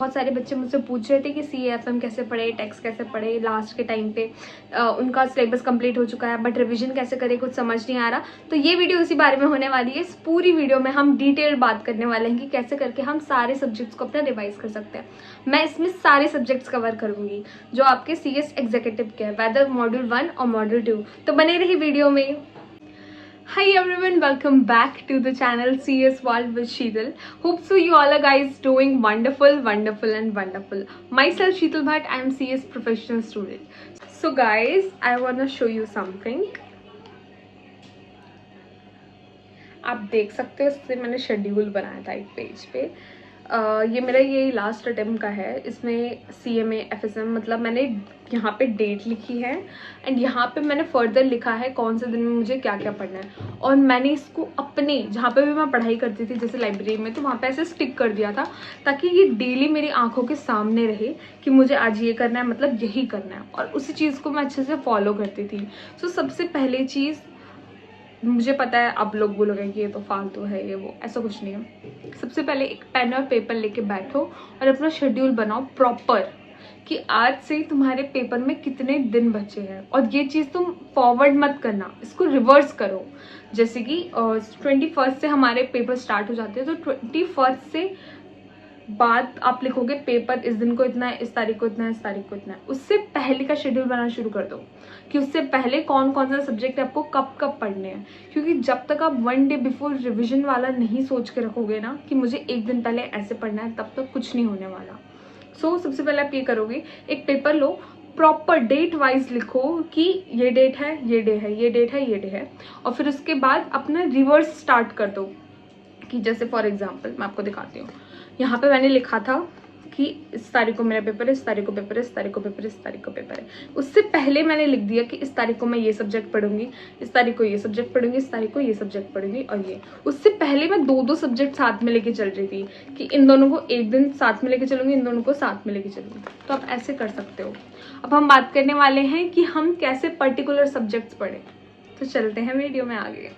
बहुत सारे बच्चे मुझसे पूछ रहे थे कि CAFM कैसे पढ़े, टैक्स कैसे पढ़े, लास्ट के टाइम पे उनका सिलेबस कंप्लीट हो चुका है बट रिवीजन कैसे करें, कुछ समझ नहीं आ रहा। तो ये वीडियो उसी बारे में होने वाली है। इस पूरी वीडियो में हम डिटेल बात करने वाले हैं कि कैसे करके हम सारे सब्जेक्ट्स को अपना रिवाइज कर सकते हैं। मैं इसमें सारे सब्जेक्ट्स कवर करूंगी जो आपके CS एग्जीक्यूटिव के हैं, वेदर मॉड्यूल 1 और मॉड्यूल 2। तो बने रही वीडियो में। Hi everyone, welcome back to the channel CS World with Sheetal. Hope so you all are guys doing wonderful and wonderful. Myself Sheetal Bhatt, I am CS professional student. So guys, I want to show you something. आप देख सकते हो, इससे मैंने schedule बनाया था एक page पे। ये मेरा ये लास्ट अटेम्प्ट का है। इसमें CMA FSM मतलब मैंने यहाँ पे डेट लिखी है एंड यहाँ पे मैंने फर्दर लिखा है कौन से दिन में मुझे क्या क्या पढ़ना है। और मैंने इसको अपने जहाँ पे भी मैं पढ़ाई करती थी जैसे लाइब्रेरी में, तो वहाँ पे ऐसे स्टिक कर दिया था ताकि ये डेली मेरी आंखों के सामने रहे कि मुझे आज ये करना है, मतलब यही करना है, और उसी चीज़ को मैं अच्छे से फॉलो करती थी। सो सबसे पहले चीज़, मुझे पता है आप लोग बोलोगे कि ये तो फालतू है, ये वो, ऐसा कुछ नहीं है। सबसे पहले एक पेन और पेपर लेके बैठो और अपना शेड्यूल बनाओ प्रॉपर कि आज से तुम्हारे पेपर में कितने दिन बचे हैं। और ये चीज़ तुम फॉरवर्ड मत करना, इसको रिवर्स करो। जैसे कि 21 से हमारे पेपर स्टार्ट हो जाते हैं, तो 21 से बाद आप लिखोगे पेपर इस दिन को इतना है, इस तारीख को इतना है, इस तारीख को इतना है। उससे पहले का शेड्यूल बनाना शुरू कर दो कि उससे पहले कौन कौन सा सब्जेक्ट आपको कब कब पढ़ने हैं। क्योंकि जब तक आप 1 डे बिफोर रिवीजन वाला नहीं सोच के रखोगे ना कि मुझे एक दिन पहले ऐसे पढ़ना है, तब तक कुछ नहीं होने वाला। सो सबसे पहले आप ये करोगे, एक पेपर लो, प्रॉपर डेट वाइज लिखो कि ये डेट है, ये डे है, ये डेट है, ये डे है। और फिर उसके बाद अपना रिवर्स स्टार्ट कर दो कि जैसे फॉर एग्जाम्पल मैं आपको दिखाती हूँ। यहाँ पे मैंने लिखा था कि इस तारीख को मेरा पेपर है, इस तारीख को पेपर है, इस तारीख को पेपर है, इस तारीख को पेपर है। उससे पहले मैंने लिख दिया कि इस तारीख को मैं ये सब्जेक्ट पढ़ूंगी, इस तारीख को ये सब्जेक्ट पढ़ूंगी, इस तारीख को ये सब्जेक्ट पढ़ूंगी। और ये उससे पहले मैं 2-2 सब्जेक्ट साथ में लेके चल रही थी कि इन दोनों को एक दिन साथ में लेके चलूंगी, इन दोनों को साथ में लेके चलूंगी। तो आप ऐसे कर सकते हो। अब हम बात करने वाले हैं कि हम कैसे पर्टिकुलर सब्जेक्ट्स पढ़ें। तो चलते हैं वीडियो में आगे।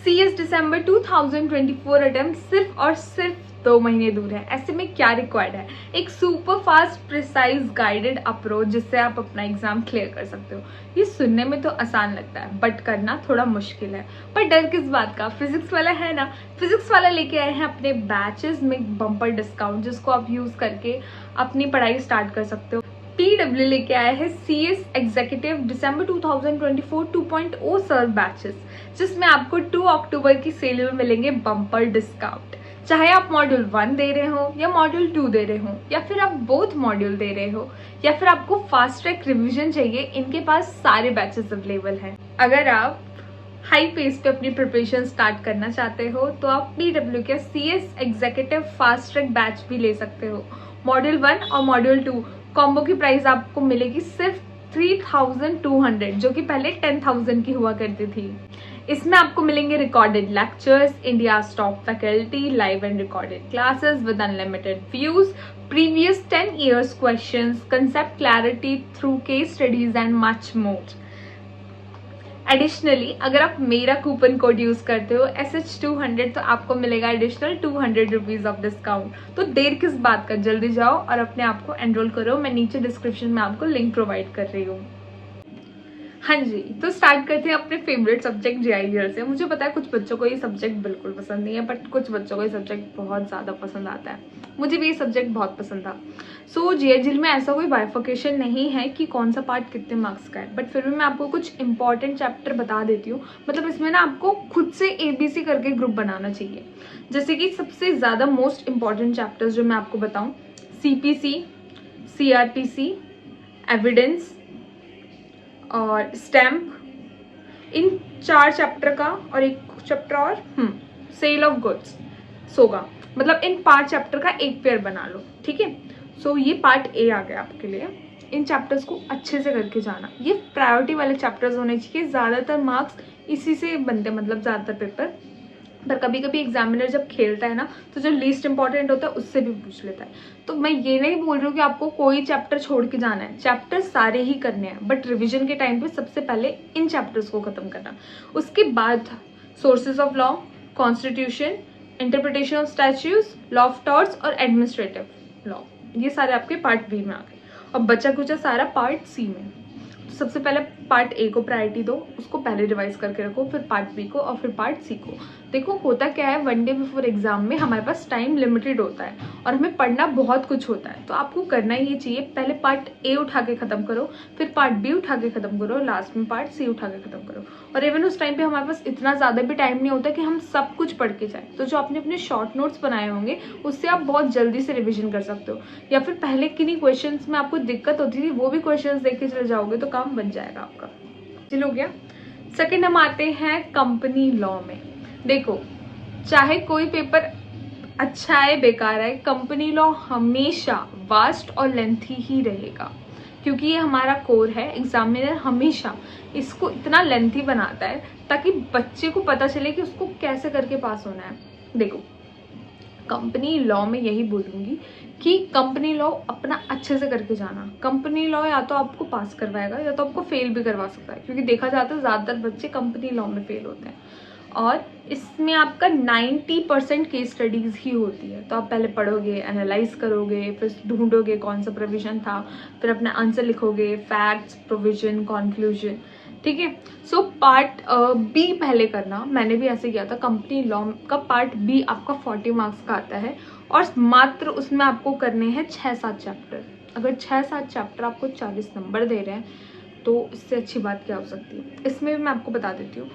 CS दिसंबर 2024 अटेम्प्ट सिर्फ और सिर्फ 2 महीने दूर है। ऐसे में क्या रिक्वायर्ड है? एक super fast precise guided approach जिससे आप अपना एग्जाम क्लियर कर सकते हो। ये सुनने में तो आसान लगता है बट करना थोड़ा मुश्किल है। पर डर किस बात का? फिजिक्स वाला है ना, फिजिक्स वाला लेके आए हैं अपने बैचेस में बम्पर डिस्काउंट, जिसको आप यूज करके अपनी पढ़ाई स्टार्ट कर सकते हो। PW लेके आया है CS एग्जीक्यूटिव दिसंबर 2024 2.0 सर्व बैचेस, जिसमें आपको 2 अक्टूबर की सेल में मिलेंगे बम्पर डिस्काउंट। चाहे आप मॉड्यूल 1 दे रहे हो या मॉड्यूल 2 दे रहे हो या फिर आप बोथ मॉड्यूल दे रहे हो या फिर आपको फास्ट ट्रैक रिवीजन चाहिए, इनके पास सारे बैचेस अवेलेबल हैं। अगर आप हाई पेस पे अपनी प्रिपरेशन स्टार्ट करना चाहते हो तो आप PW के CS executive fast track batch भी ले सकते हो। मॉड्यूल 1 और मॉड्यूल 2 कॉम्बो की प्राइस आपको मिलेगी सिर्फ 3200, जो कि पहले 10,000 की हुआ करती थी। इसमें आपको मिलेंगे recorded lectures, India top faculty, live and recorded classes with unlimited views, previous 10 years questions, concept clarity through case studies and much more. Additionally अगर आप मेरा कूपन कोड यूज करते हो SH200 तो आपको मिलेगा एडिशनल 200 रुपीज ऑफ डिस्काउंट। तो देर किस बात का, जल्दी जाओ और अपने आप को एनरोल करो। मैं नीचे डिस्क्रिप्शन में आपको लिंक प्रोवाइड कर रही हूँ। हाँ जी, तो स्टार्ट करते हैं अपने फेवरेट सब्जेक्ट GIGL से। मुझे पता है कुछ बच्चों को ये सब्जेक्ट बिल्कुल पसंद नहीं है बट कुछ बच्चों को ये सब्जेक्ट बहुत ज़्यादा पसंद आता है। मुझे भी ये सब्जेक्ट बहुत पसंद था। सो GIGL में ऐसा कोई बाइफिकेशन नहीं है कि कौन सा पार्ट कितने मार्क्स का है, बट फिर भी मैं आपको कुछ इंपॉर्टेंट चैप्टर बता देती हूँ। मतलब इसमें ना आपको खुद से ABC करके ग्रुप बनाना चाहिए। जैसे कि सबसे ज़्यादा मोस्ट इंपॉर्टेंट चैप्टर्स जो मैं आपको बताऊँ, CPC, CRPC, एविडेंस और स्टैम्प, इन 4 चैप्टर का, और एक चैप्टर और सेल ऑफ गुड्स, सोगा, मतलब इन 5 चैप्टर का एक पेयर बना लो। ठीक है, सो ये पार्ट A आ गया आपके लिए। इन चैप्टर्स को अच्छे से करके जाना। ये प्रायोरिटी वाले चैप्टर्स होने चाहिए। ज़्यादातर मार्क्स इसी से बनते हैं, मतलब ज़्यादातर पेपर। पर कभी कभी एग्जामिनर जब खेलता है ना तो जो लीस्ट इंपॉर्टेंट होता है उससे भी पूछ लेता है। तो मैं ये नहीं बोल रही हूँ कि आपको कोई चैप्टर छोड़ के जाना है, चैप्टर सारे ही करने हैं, बट रिवीजन के टाइम पे सबसे पहले इन चैप्टर्स को खत्म करना। उसके बाद sources of law, constitution, interpretation of statutes, law of torts और एडमिनिस्ट्रेटिव लॉ, ये सारे आपके पार्ट बी में आ गए और बचा कुचा सारा पार्ट सी में। तो सबसे पहले पार्ट ए को प्रायोरिटी दो, उसको पहले रिवाइज करके रखो, फिर पार्ट बी को और फिर पार्ट सी को। देखो होता क्या है, 1 डे बिफोर एग्जाम में हमारे पास टाइम लिमिटेड होता है और हमें पढ़ना बहुत कुछ होता है। तो आपको करना ये चाहिए, पहले पार्ट ए उठा के खत्म करो, फिर पार्ट बी उठा के खत्म करो, लास्ट में पार्ट सी उठा के खत्म करो। और इवन उस टाइम पे हमारे पास इतना ज़्यादा भी टाइम नहीं होता कि हम सब कुछ पढ़ के जाए। तो जो आपने अपने शॉर्ट नोट्स बनाए होंगे उससे आप बहुत जल्दी से रिविजन कर सकते हो, या फिर पहले किन्हीं क्वेश्चन में आपको दिक्कत होती थी वो भी क्वेश्चन देख के चले जाओगे तो काम बन जाएगा आपका। चलो हो गया। सेकंड हम आते हैं कंपनी लॉ में। देखो चाहे कोई पेपर अच्छा है बेकार है, कंपनी लॉ हमेशा वास्ट और लेंथी ही रहेगा, क्योंकि ये हमारा कोर है। एग्जामिनर हमेशा इसको इतना लेंथी बनाता है ताकि बच्चे को पता चले कि उसको कैसे करके पास होना है। देखो कंपनी लॉ में यही बोलूँगी कि कंपनी लॉ अपना अच्छे से करके जाना। कंपनी लॉ या तो आपको पास करवाएगा या तो आपको फेल भी करवा सकता है, क्योंकि देखा जाता है ज़्यादातर बच्चे कंपनी लॉ में फेल होते हैं और इसमें आपका 90% केस स्टडीज़ ही होती है। तो आप पहले पढ़ोगे, एनालाइज करोगे, फिर ढूंढोगे कौन सा प्रोविजन था, फिर अपना आंसर लिखोगे, फैक्ट्स, प्रोविजन, कंक्लूजन, ठीक है। सो पार्ट बी पहले करना, मैंने भी ऐसे किया था। कंपनी लॉ का पार्ट बी आपका 40 मार्क्स का आता है और मात्र उसमें आपको करने हैं 6-7 चैप्टर। अगर 6-7 चैप्टर आपको 40 नंबर दे रहे हैं तो इससे अच्छी बात क्या हो सकती है। इसमें भी मैं आपको बता देती हूँ,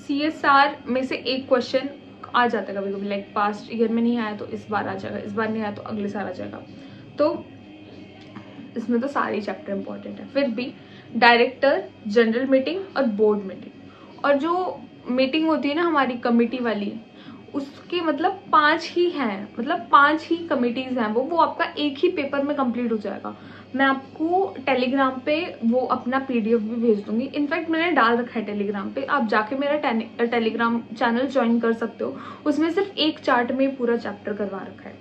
CSR में से एक क्वेश्चन आ जाता है कभी कभी, लाइक पास्ट ईयर में नहीं आया तो इस बार आ जाएगा, इस बार नहीं आया तो अगले साल आ जाएगा। तो इसमें तो सारे चैप्टर इंपॉर्टेंट है। फिर भी डायरेक्टर, जनरल मीटिंग और बोर्ड मीटिंग, और जो मीटिंग होती है ना हमारी कमेटी वाली, उसके मतलब 5 ही हैं, मतलब 5 ही कमिटीज़ हैं। वो आपका एक ही पेपर में कंप्लीट हो जाएगा। मैं आपको टेलीग्राम पे वो अपना PDF भी भेज दूंगी। इनफैक्ट मैंने डाल रखा है टेलीग्राम पे, आप जाके मेरा टेलीग्राम चैनल ज्वाइन कर सकते हो। उसमें सिर्फ एक चार्ट में पूरा चैप्टर करवा रखा है,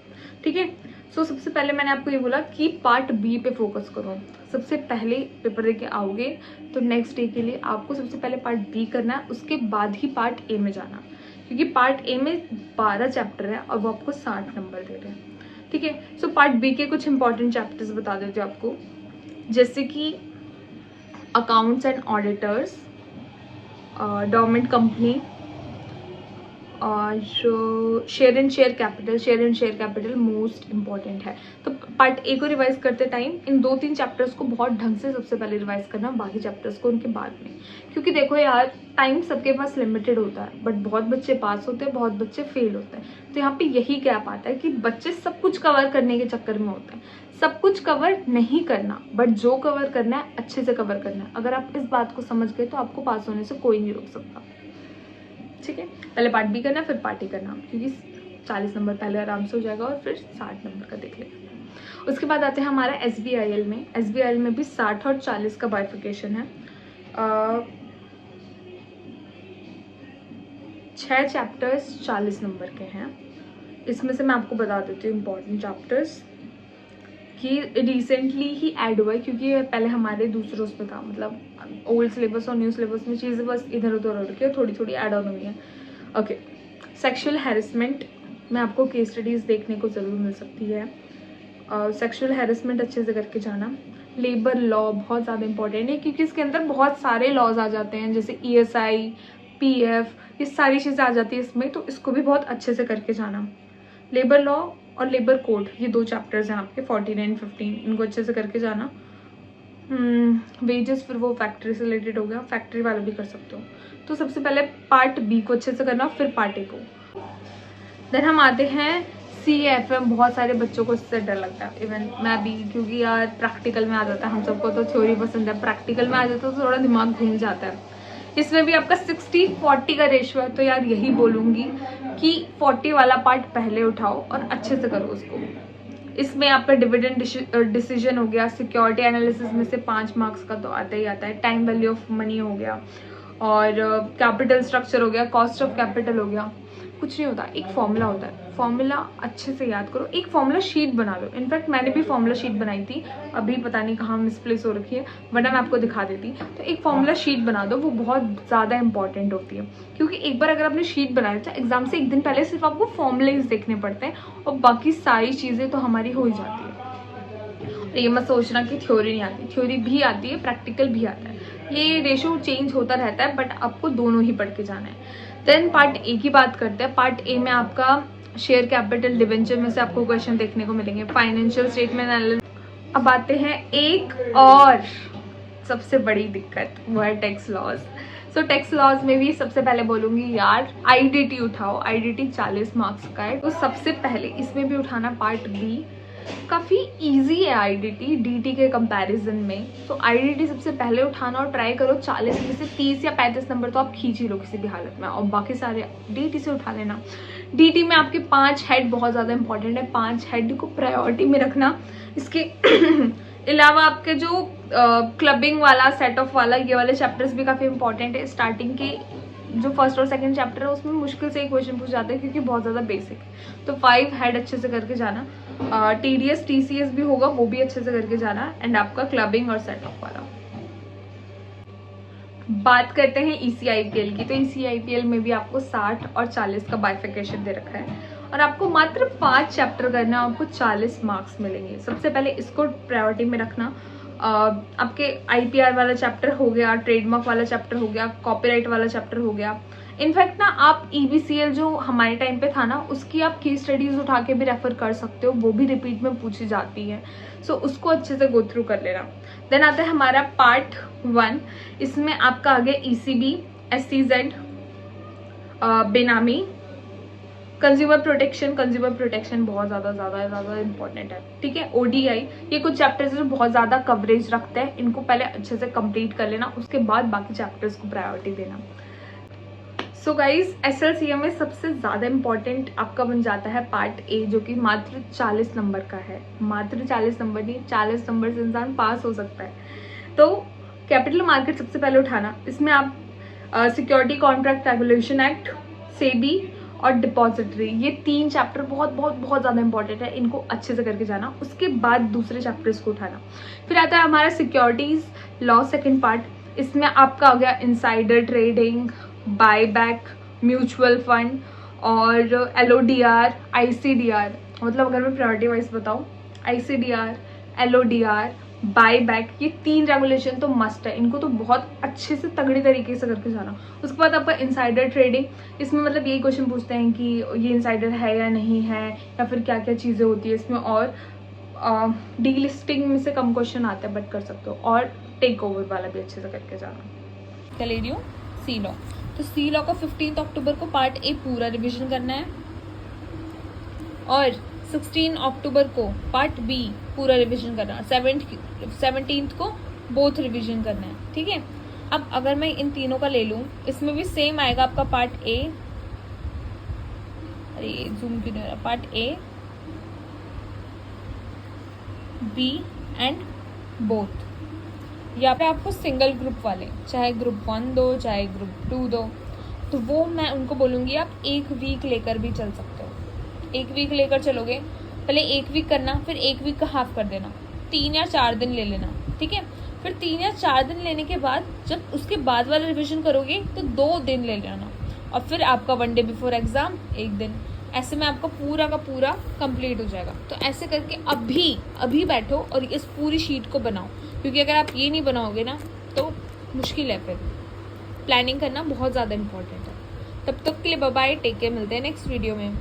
ठीक है। सो सबसे पहले मैंने आपको ये बोला कि पार्ट बी पे फोकस करो। सबसे पहले पेपर देके आओगे तो नेक्स्ट डे के लिए आपको सबसे पहले पार्ट बी करना है, उसके बाद ही पार्ट ए में जाना, क्योंकि पार्ट ए में 12 चैप्टर है और वो आपको 60 नंबर दे रहे हैं, ठीक है। सो पार्ट बी के कुछ इंपॉर्टेंट चैप्टर्स बता देते हो आपको, जैसे कि accounts and auditors, dormant company और share and share capital most important है। तो पार्ट ए को रिवाइज करते टाइम इन 2-3 चैप्टर्स को बहुत ढंग से सबसे पहले रिवाइज करना, बाकी चैप्टर्स को उनके बाद में। क्योंकि देखो यार टाइम सबके पास लिमिटेड होता है, बट बहुत बच्चे पास होते हैं, बहुत बच्चे फेल होते हैं। तो यहाँ पे यही गैप आता है कि बच्चे सब कुछ कवर करने के चक्कर में होते हैं। सब कुछ कवर नहीं करना, बट जो कवर करना है अच्छे से कवर करना है। अगर आप इस बात को समझ गए तो आपको पास होने से कोई नहीं रोक सकता, ठीक है। पहले पार्ट बी करना, फिर पार्ट ए करना, क्योंकि 40 नंबर पहले आराम से हो जाएगा और फिर 60 नंबर का देख लेगा। उसके बाद आते हैं हमारा SBIL में। SBIL में भी 60 और 40 का बाइफिकेशन है। 6 चैप्टर्स 40 नंबर के हैं। इसमें से मैं आपको बता देती हूँ इम्पोर्टेंट चैप्टर्स कि रिसेंटली ही ऐड हुआ है, क्योंकि पहले हमारे दूसरे उसमें था, मतलब ओल्ड सिलेबस और न्यू सिलेबस में चीज़ें बस इधर उधर हो रखी है, थोड़ी थोड़ी ऐड ऑन हुई है। ओके, सेक्सुअल हैरेसमेंट में आपको केस स्टडीज़ देखने को ज़रूर मिल सकती है। सेक्सुअल हैरेसमेंट अच्छे से करके जाना। लेबर लॉ बहुत ज़्यादा इंपॉर्टेंट है, क्योंकि इसके अंदर बहुत सारे लॉज आ जाते हैं, जैसे ESI, PF, ये सारी चीज़ें आ जाती है इसमें, तो इसको भी बहुत अच्छे से करके जाना। लेबर लॉ और लेबर कोड, ये 2 चैप्टर्स हैं आपके 14 एंड 15, इनको अच्छे से करके जाना। वेजेस, फिर वो फैक्ट्री से रिलेटेड हो गया, फैक्ट्री वाला भी कर सकते हो। तो सबसे पहले पार्ट बी को अच्छे से करना, फिर पार्ट ए को। देन हम आते हैं CFM। बहुत सारे बच्चों को इससे डर लगता है, इवन मैं भी, क्योंकि यार प्रैक्टिकल में आ जाता है। हम सबको तो थ्योरी पसंद है, प्रैक्टिकल में आ जाता है तो थोड़ा दिमाग घूम जाता है। इसमें भी आपका 60-40 का रेशियो है, तो यार यही बोलूँगी कि 40 वाला पार्ट पहले उठाओ और अच्छे से करो उसको। इसमें आपका डिविडेंड डिसीजन हो गया, सिक्योरिटी एनालिसिस में से 5 मार्क्स का तो आता ही आता है, टाइम वैल्यू ऑफ मनी हो गया, और कैपिटल स्ट्रक्चर हो गया, कॉस्ट ऑफ कैपिटल हो गया। कुछ नहीं होता, एक फॉर्मूला होता है, फॉर्मूला अच्छे से याद करो, एक फॉर्मूला शीट बना लो। इनफैक्ट मैंने भी फॉर्मूला शीट बनाई थी, अभी पता नहीं कहाँ मिसप्लेस हो रखी है, वरना मैं आपको दिखा देती। तो एक फॉर्मूला शीट बना दो, वो बहुत ज़्यादा इंपॉर्टेंट होती है, क्योंकि एक बार अगर आपने शीट बनाई तो एग्जाम से एक दिन पहले सिर्फ आपको फॉर्मूलेज देखने पड़ते हैं और बाकी सारी चीज़ें तो हमारी हो ही जाती है। और ये मत सोचना कि थ्योरी नहीं आती, थ्योरी भी आती है, प्रैक्टिकल भी आता है, ये रेशो चेंज होता रहता है, बट आपको दोनों ही पढ़ के जाना है। देन पार्ट ए की बात करते हैं। पार्ट ए में आपका शेयर कैपिटल डिवेंचर में से आपको क्वेश्चन देखने को मिलेंगे, फाइनेंशियल स्टेटमेंट एनालिसिस। अब आते हैं एक और सबसे बड़ी दिक्कत, वो है tax laws. So tax laws में भी सबसे पहले बोलूंगी यार आईडीटी उठाओ, आईडीटी 40 मार्क्स का है, तो सबसे पहले इसमें भी उठाना पार्ट बी। काफ़ी इजी है आईडीटी डीटी के कंपैरिजन में, तो आईडीटी सबसे पहले उठाना और ट्राई करो 40 में से 30 या 35 नंबर तो आप खींच ही लो किसी भी हालत में, और बाकी सारे डीटी से उठा लेना। डीटी में आपके 5 हेड बहुत ज़्यादा इंपॉर्टेंट है, 5 हेड को प्रायोरिटी में रखना। इसके अलावा आपके जो क्लबिंग वाला, सेट ऑफ वाला, ये वाले चैप्टर्स भी काफ़ी इंपॉर्टेंट है। स्टार्टिंग के जो फर्स्ट और सेकंड चैप्टर है उसमें मुश्किल से एक क्वेश्चन पूछ जाते हैं, क्योंकि बहुत ज़्यादा बेसिक है। तो 5 हेड अच्छे से करके जाना। टीडीएस टीसीएस भी होगा, वो भी अच्छे से करके जाना, एंड आपका क्लबिंग और सेट ऑफ वाला। बात करते हैं ईसीआईपीएल की, तो ईसीआईपीएल में भी आपको 60 और 40 का बाइफिकेशन दे रखा है, और आपको मात्र 5 चैप्टर करना, आपको 40 मार्क्स मिलेंगे। सबसे पहले इसको प्रायोरिटी में रखना। आपके आईपीआर वाला चैप्टर हो गया, ट्रेडमार्क वाला चैप्टर हो गया, कॉपीराइट वाला चैप्टर हो गया। इनफैक्ट ना आप ईबीसीएल जो हमारे टाइम पे था ना, उसकी आप की स्टडीज उठा के भी रेफर कर सकते हो, वो भी रिपीट में पूछी जाती है। सो उसको अच्छे से गो थ्रू कर लेना। देन आता है हमारा पार्ट 1। इसमें आपका आ गया ईसीबी, एससीजेड, बेनामी, कंज्यूमर प्रोटेक्शन बहुत ज़्यादा इंपॉर्टेंट है, ठीक है। ओडीआई, ये कुछ चैप्टर्स जो बहुत ज़्यादा कवरेज रखते हैं, इनको पहले अच्छे से कंप्लीट कर लेना, उसके बाद बाकी चैप्टर्स को प्रायोरिटी देना। सो गाइज एसएलसीएम में सबसे ज़्यादा इंपॉर्टेंट आपका बन जाता है पार्ट ए, जो कि मात्र 40 नंबर का है। मात्र 40 नंबर नहीं, 40 नंबर से इंसान पास हो सकता है। तो कैपिटल मार्केट सबसे पहले उठाना। इसमें आप security contract regulation act, SEBI और डिपॉजिटरी, ये 3 चैप्टर बहुत ज़्यादा इंपॉर्टेंट है, इनको अच्छे से करके जाना। उसके बाद दूसरे चैप्टर्स को उठाना। फिर आता है हमारा सिक्योरिटीज लॉ सेकेंड पार्ट। इसमें आपका हो गया insider trading, buyback, mutual fund और एलओडीआर, आईसीडीआर। मतलब अगर मैं प्रायोरिटी वाइज बताऊँ, आईसीडीआर, एलओडीआर, बायबैक, ये 3 रेगुलेशन तो मस्ट है, इनको तो बहुत अच्छे से तगड़ी तरीके से करके जाना। उसके बाद आपका इनसाइडर ट्रेडिंग, इसमें मतलब यही क्वेश्चन पूछते हैं कि ये इनसाइडर है या नहीं है, या फिर क्या क्या चीज़ें होती है इसमें, और डी लिस्टिंग में से कम क्वेश्चन आते हैं बट कर सकते हो, और टेक ओवर वाला भी अच्छे से करके जाना। क्या ले रही हूँ, सी लॉ। तो सी लॉ का 15 अक्टूबर को पार्ट ए पूरा रिविजन करना है, और 16 अक्टूबर को पार्ट बी पूरा रिवीजन करना है, 17 को बोथ रिवीजन करना है, ठीक है। अब अगर मैं इन तीनों का ले लूँ, इसमें भी सेम आएगा आपका पार्ट ए, अरे जूम क्यों नहीं हो रहा, part A, B and both. या फिर आपको सिंगल ग्रुप वाले, चाहे ग्रुप 1 दो, चाहे ग्रुप 2 दो, तो वो मैं उनको बोलूँगी आप 1 वीक लेकर भी चल सकते हो। 1 वीक लेकर चलोगे, पहले 1 वीक करना, फिर 1 वीक का हाफ कर देना, 3 या 4 दिन ले लेना, ठीक है। फिर 3 या 4 दिन लेने के बाद जब उसके बाद वाला रिवीजन करोगे तो 2 दिन ले लेना, और फिर आपका 1 डे बिफोर एग्जाम 1 दिन, ऐसे में आपका पूरा का पूरा कंप्लीट हो जाएगा। तो ऐसे करके अभी बैठो और इस पूरी शीट को बनाओ, क्योंकि अगर आप ये नहीं बनाओगे ना तो मुश्किल है। फिर प्लानिंग करना बहुत ज़्यादा इंपॉर्टेंट है। तब तक के लिए बाय बाय, टेक केयर, मिलते हैं नेक्स्ट वीडियो में।